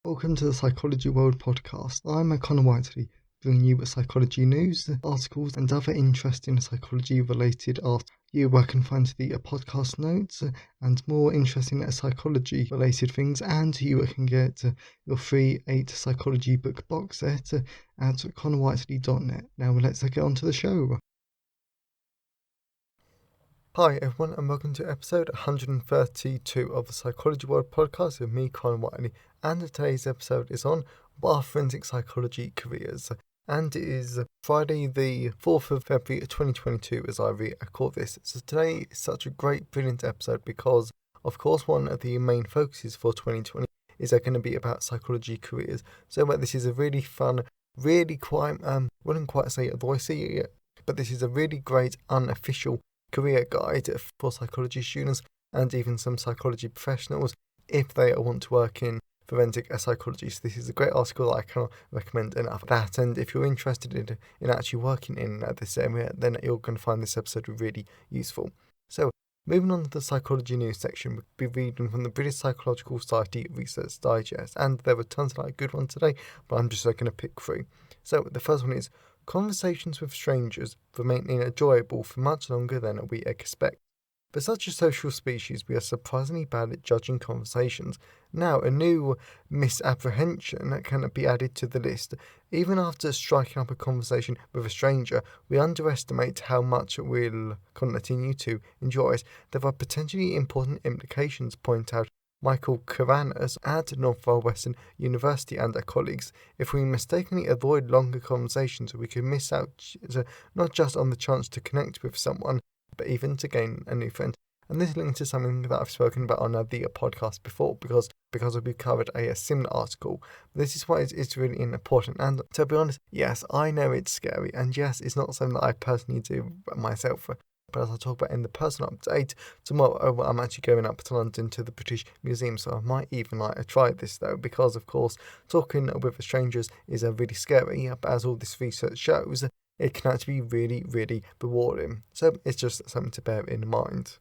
Welcome to the Psychology World podcast. I'm Connor Whiteley, bringing you psychology news, articles, and other interesting psychology-related articles. Where you can find the podcast notes and more interesting psychology-related things, and you can get your free 8 psychology book box set at connorwhiteley.net. Now let's get on to the show. Hi everyone, and welcome to episode 132 of the Psychology World podcast with me, Connor Whiteley, and today's episode is on bar forensic psychology careers. And it is Friday the 4th of February 2022 as I record this. So today is such a great, brilliant episode because, of course, one of the main focuses for 2020 is going to be about psychology careers. So this is a really fun, really quite, wouldn't quite say voicey, but this is a really great unofficial career guide for psychology students and even some psychology professionals if they want to work in forensic psychology. So this is a great article that I cannot recommend enough. That, and if you're interested in actually working in this area, then you're going to find this episode really useful. So moving on to the psychology news section, we'll be reading from the British Psychological Society Research Digest, and there were tons of good ones today, but I'm just going to pick through. So the first one is, conversations with strangers remain enjoyable for much longer than we expect. For such a social species, we are surprisingly bad at judging conversations. Now, a new misapprehension can be added to the list. Even after striking up a conversation with a stranger, we underestimate how much we'll continue to enjoy it. There are potentially important implications, point out Michael Karanas at Northwestern University and their colleagues. If we mistakenly avoid longer conversations, we can miss out not just on the chance to connect with someone, but even to gain a new friend. And this links to something that I've spoken about on the podcast before, because we've covered a similar article. This is why it's really important. And to be honest, yes, I know it's scary, and yes, it's not something that I personally do myself. But as I talk about in the personal update, tomorrow I'm actually going up to London to the British Museum, so I might even try this though, because of course talking with strangers is really scary, but as all this research shows, it can actually be really, really rewarding. So it's just something to bear in mind.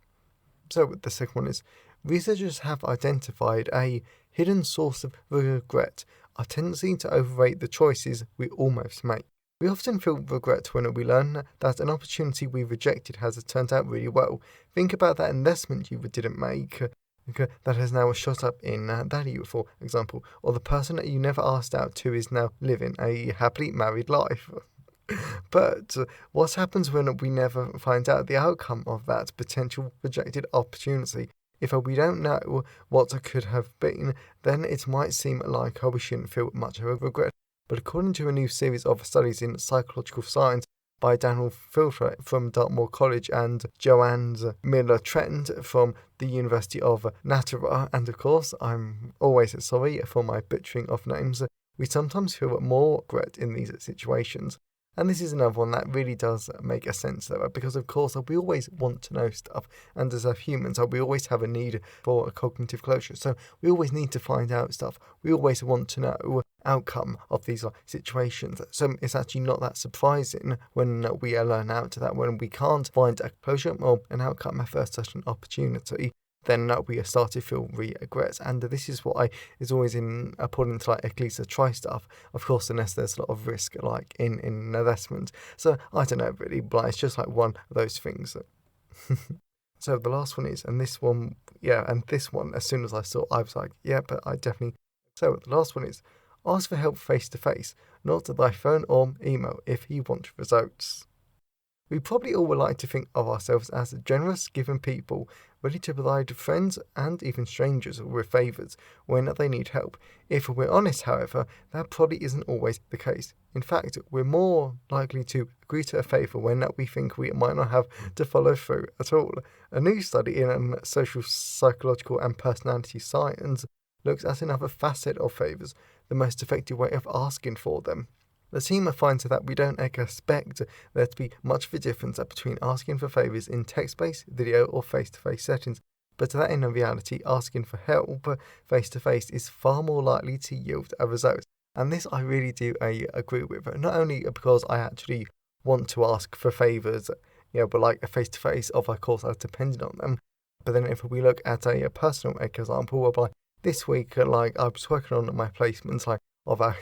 So the second one is, researchers have identified a hidden source of regret, our tendency to overrate the choices we almost make. We often feel regret when we learn that an opportunity we rejected has turned out really well. Think about that investment you didn't make that has now shot up in value, for example, or the person that you never asked out to is now living a happily married life. But what happens when we never find out the outcome of that potential rejected opportunity? If we don't know what could have been, then it might seem like we shouldn't feel much of a regret. But according to a new series of studies in psychological science by Daniel Filter from Dartmouth College and Joanne Miller-Trent from the University of Navarra, and of course, I'm always sorry for my butchering of names, we sometimes feel more regret in these situations. And this is another one that really does make a sense though, because of course we always want to know stuff, and as humans we always have a need for a cognitive closure, so we always need to find out stuff. We always want to know outcome of these situations, so it's actually not that surprising when we learn out that when we can't find a closure or an outcome for such an opportunity, then we start to feel regret. And this is what is always important to at least try stuff, of course, unless there's a lot of risk in investment. So I don't know really, but it's just one of those things. So the last one is, and this one as soon as I saw, I was like, yeah, but I definitely. So the last one is, ask for help face to face, not by phone or email if you want results. We probably all would like to think of ourselves as generous, giving people, ready to provide friends and even strangers with favours when they need help. If we're honest, however, that probably isn't always the case. In fact, we're more likely to agree to a favour when we think we might not have to follow through at all. A new study in social, psychological and personality science looks at another facet of favours, the most effective way of asking for them. The team finds that we don't expect there to be much of a difference between asking for favours in text-based, video or face-to-face settings, but that in reality asking for help face-to-face is far more likely to yield a result. And this I really do agree with, not only because I actually want to ask for favours, but a face-to-face, of course, as depending on them. But then if we look at a personal example whereby this week, like I was working on my placements, like of our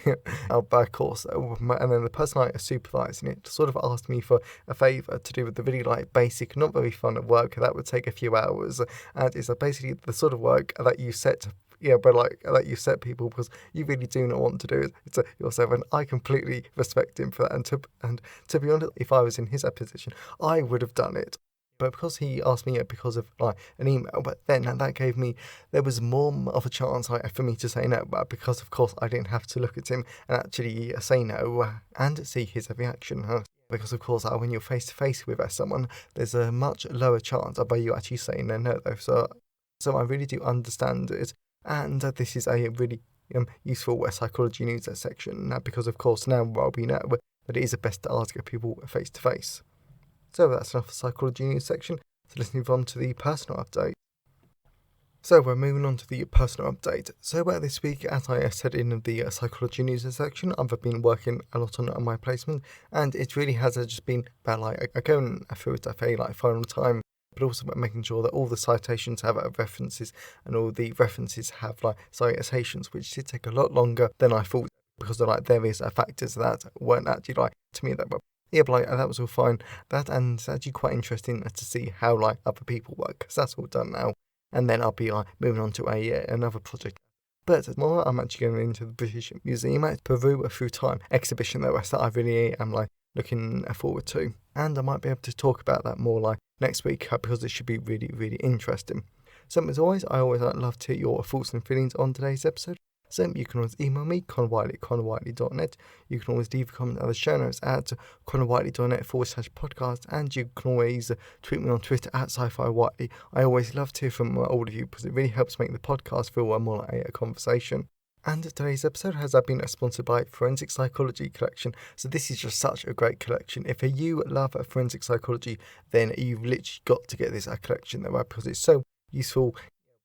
course, and then the person like supervising it sort of asked me for a favour to do with the really like basic, not very fun work that would take a few hours, and it's basically the sort of work that you set. Yeah, but like that you set people because you really do not want to do it yourself, and I completely respect him for that. And to be honest, if I was in his position, I would have done it. But because he asked me it because of like an email, but then that gave me, there was more of a chance for me to say no, but because of course I didn't have to look at him and actually say no and see his reaction. Because of course when you're face to face with someone, there's a much lower chance of you actually saying no though. So I really do understand it, and this is a really useful psychology news section because of course now we know that it is best to ask people face to face. So that's enough for the psychology news section. So let's move on to the personal update. So we're moving on to the personal update. So this week, as I said in the psychology news section, I've been working a lot on my placement, and it really has just been about like going through it at a like final time, but also about making sure that all the citations have references and all the references have like citations, which did take a lot longer than I thought because of like various factors that weren't actually like to me that were. Yeah, but like that was all fine. That, and it's actually quite interesting to see how like other people work, because that's all done now. And then I'll be like moving on to another project. But tomorrow I'm actually going into the British Museum at Peru through Time exhibition though, that I really am like looking forward to. And I might be able to talk about that more like next week because it should be really, really interesting. So as always, I always love to hear your thoughts and feelings on today's episode. So you can always email me, connorwhiteley@connorwhiteley.net. You can always leave a comment on the show notes at connorwhiteley.net/podcast, and you can always tweet me on Twitter at sci-fi-whiteley. I always love to hear from all of you because it really helps make the podcast feel more like a conversation. And today's episode has been sponsored by Forensic Psychology Collection. So this is just such a great collection. If you love forensic psychology, then you've literally got to get this collection though, because it's so useful.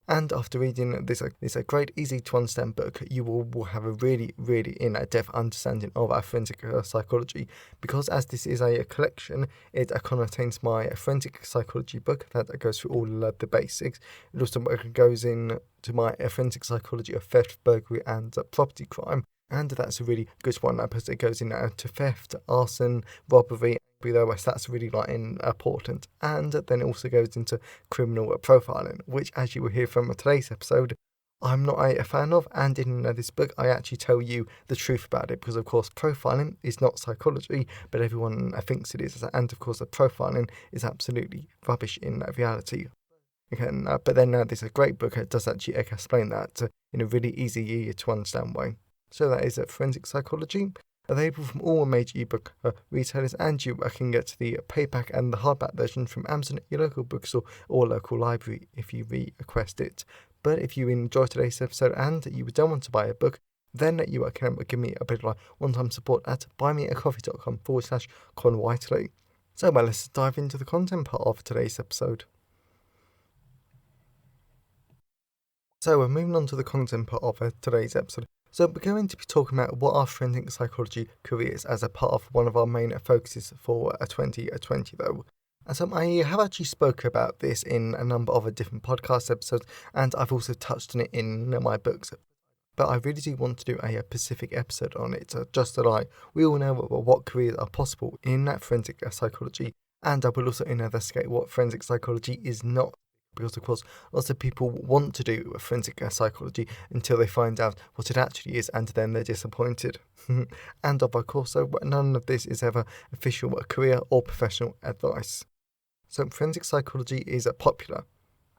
And after reading this great, easy to understand book, you will have a really, really in-depth understanding of our forensic psychology. Because as this is a collection, it contains my forensic psychology book that goes through all of the basics. It also goes into my forensic psychology of theft, burglary, and property crime. And that's a really good one because it goes into theft, arson, robbery. Though that's really like important, and then it also goes into criminal profiling, which, as you will hear from today's episode, I'm not a fan of. And in this book, I actually tell you the truth about it, because of course profiling is not psychology, but everyone thinks it is, and of course the profiling is absolutely rubbish in reality. Again, but then there's a great book that does actually explain that in a really easy to understand way. So that is Forensic Psychology. Available from all major ebook retailers, and you can get the paperback and the hardback version from Amazon, your local bookstore, or local library if you request it. But if you enjoyed today's episode and you don't want to buy a book, then you can give me a bit of like one-time support at buymeacoffee.com/ConWhiteley. So let's dive into the content part of today's episode. So we're moving on to the content part of today's episode. So we're going to be talking about what our forensic psychology career is as a part of one of our main focuses for 2020 though. And so I have actually spoken about this in a number of different podcast episodes, and I've also touched on it in my books. But I really do want to do a specific episode on it, just so that we all know what careers are possible in that forensic psychology, and I will also investigate what forensic psychology is not. Because of course lots of people want to do forensic psychology until they find out what it actually is, and then they're disappointed. And of course, so none of this is ever official career or professional advice. So forensic psychology is popular.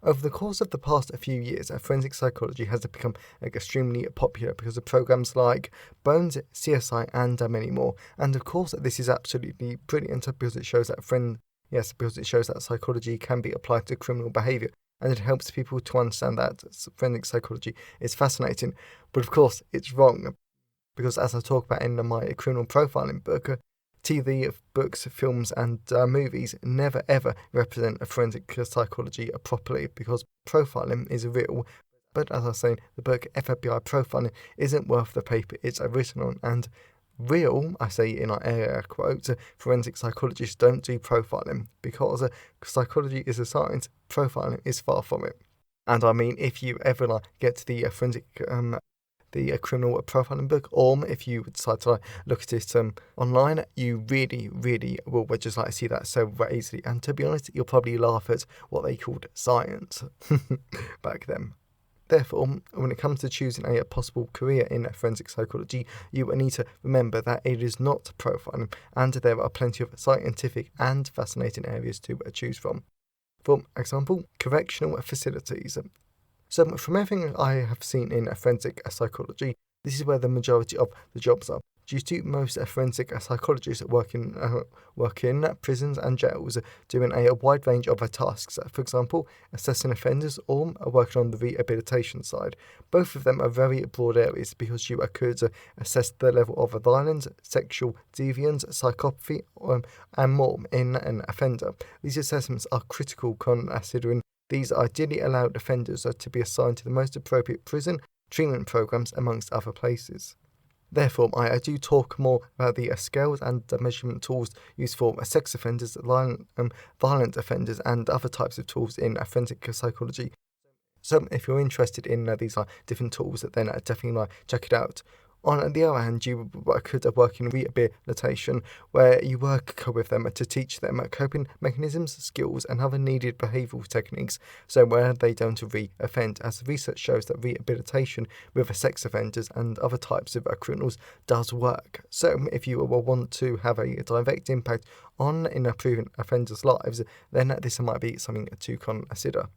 Over the course of the past few years, forensic psychology has become extremely popular because of programs like Bones, CSI, and many more. And of course, this is absolutely brilliant because it shows that because it shows that psychology can be applied to criminal behaviour, and it helps people to understand that forensic psychology is fascinating. But of course, it's wrong, because as I talk about in my criminal profiling book, TV, books, films, and movies never ever represent forensic psychology properly, because profiling is real. But as I say, the book FBI Profiling isn't worth the paper it's written on, and real, I say in air quotes, forensic psychologists don't do profiling, because psychology is a science, profiling is far from it. And I mean, if you ever get to the forensic the criminal profiling book, or if you decide to look at it online, you really, really will just see that so very easily. And to be honest, you'll probably laugh at what they called science back then. Therefore, when it comes to choosing a possible career in forensic psychology, you need to remember that it is not profiling, and there are plenty of scientific and fascinating areas to choose from. For example, correctional facilities. So from everything I have seen in forensic psychology, this is where the majority of the jobs are. Due to most forensic psychologists work in prisons and jails, doing a wide range of tasks. For example, assessing offenders or working on the rehabilitation side. Both of them are very broad areas because you could assess the level of violence, sexual deviance, psychopathy, and more in an offender. These assessments are critical considering these ideally allowed offenders to be assigned to the most appropriate prison treatment programs amongst other places. Therefore, I do talk more about the scales and the measurement tools used for sex offenders, violent offenders, and other types of tools in forensic psychology. So, if you're interested in these different tools, then definitely check it out. On the other hand, you could work in rehabilitation, where you work with them to teach them coping mechanisms, skills, and other needed behavioural techniques, so where they don't re-offend, as research shows that rehabilitation with sex offenders and other types of criminals does work. So, if you want to have a direct impact on improving offenders' lives, then this might be something to consider.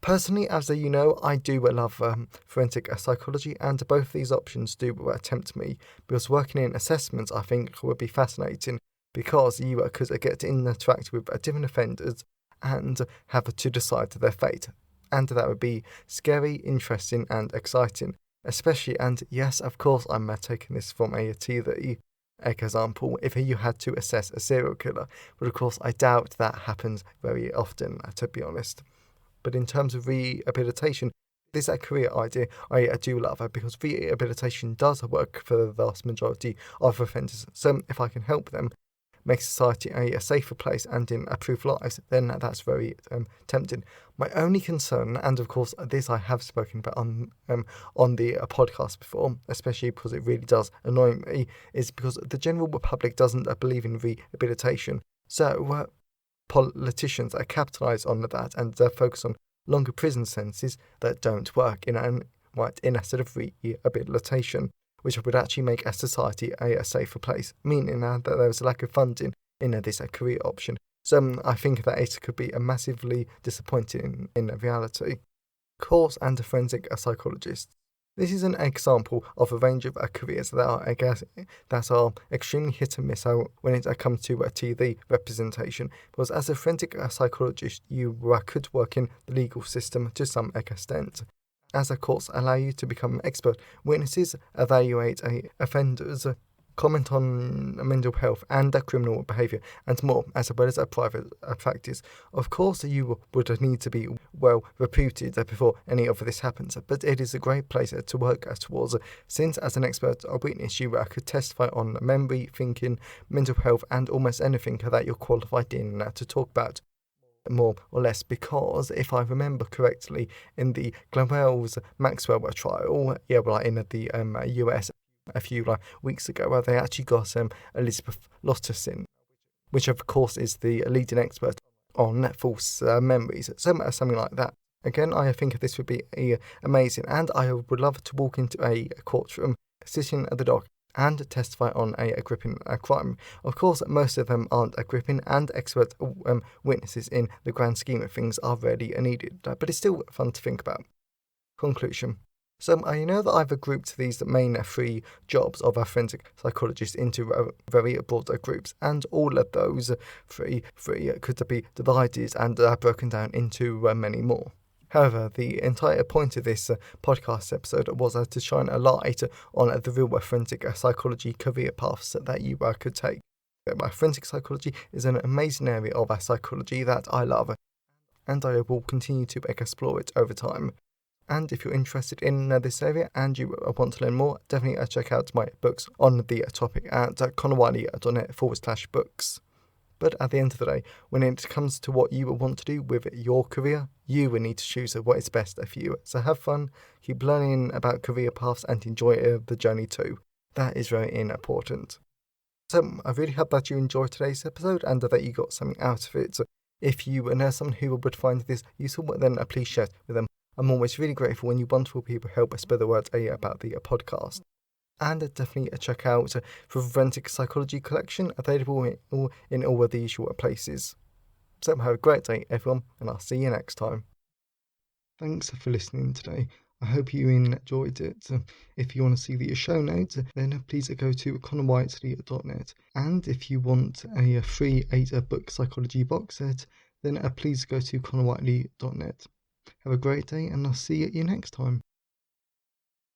Personally, as you know, I do love forensic psychology, and both of these options do tempt me, because working in assessments I think would be fascinating, because you could get to interact with different offenders and have to decide their fate. And that would be scary, interesting, and exciting. Especially, and yes, of course, I'm taking this from a TV example, if you had to assess a serial killer. But of course, I doubt that happens very often, to be honest. But in terms of rehabilitation, this is a career idea I do love, because rehabilitation does work for the vast majority of offenders. So if I can help them make society a safer place and improve lives, then that's very tempting. My only concern, and of course this I have spoken about on the podcast before, especially because it really does annoy me, is because the general public doesn't believe in rehabilitation. So politicians capitalise on that and focus on longer prison sentences that don't work instead of rehabilitation, which would actually make a society a safer place, meaning that there was a lack of funding in this career option. So I think that it could be massively disappointing in reality. Course and forensic psychologists. This is an example of a range of careers that are extremely hit and miss when it comes to TV representation. Because as a forensic psychologist, you could work in the legal system to some extent, as a course allow you to become expert witnesses, evaluate offenders, comment on mental health and criminal behaviour, and more, as well as a private practice. Of course, you would need to be well reputed before any of this happens, but it is a great place to work towards, since as an expert witness you could testify on memory, thinking, mental health, and almost anything that you're qualified in to talk about, more or less, because if I remember correctly, in the Glenwell's Maxwell trial, in the US, a few weeks ago, where they actually got Elizabeth Lotterson, which of course is the leading expert on false memories, something like that. Again, I think this would be amazing, and I would love to walk into a courtroom, sitting at the dock, and testify on a gripping crime. Of course, most of them aren't gripping, and expert witnesses in the grand scheme of things are rarely needed, but it's still fun to think about. Conclusion. So I know that I've grouped these main three jobs of a forensic psychologist into very broad groups, and all of those three could be divided and broken down into many more. However, the entire point of this podcast episode was to shine a light on the real forensic psychology career paths that you could take. Forensic psychology is an amazing area of psychology that I love, and I will continue to explore it over time. And if you're interested in this area and you want to learn more, definitely check out my books on the topic at connorwiley.net/books. But at the end of the day, when it comes to what you want to do with your career, you will need to choose what is best for you. So have fun, keep learning about career paths, and enjoy the journey too. That is very important. So I really hope that you enjoyed today's episode and that you got something out of it. So if you know someone who would find this useful, then please share it with them. I'm always really grateful when you wonderful people help spread the word about the podcast. And definitely check out the Forensic Psychology collection, available in all of the usual places. So have a great day, everyone, and I'll see you next time. Thanks for listening today. I hope you enjoyed it. If you want to see the show notes, then please go to connorwhiteley.net. And if you want a free 8-book psychology box set, then please go to connorwhiteley.net. Have a great day, and I'll see you next time.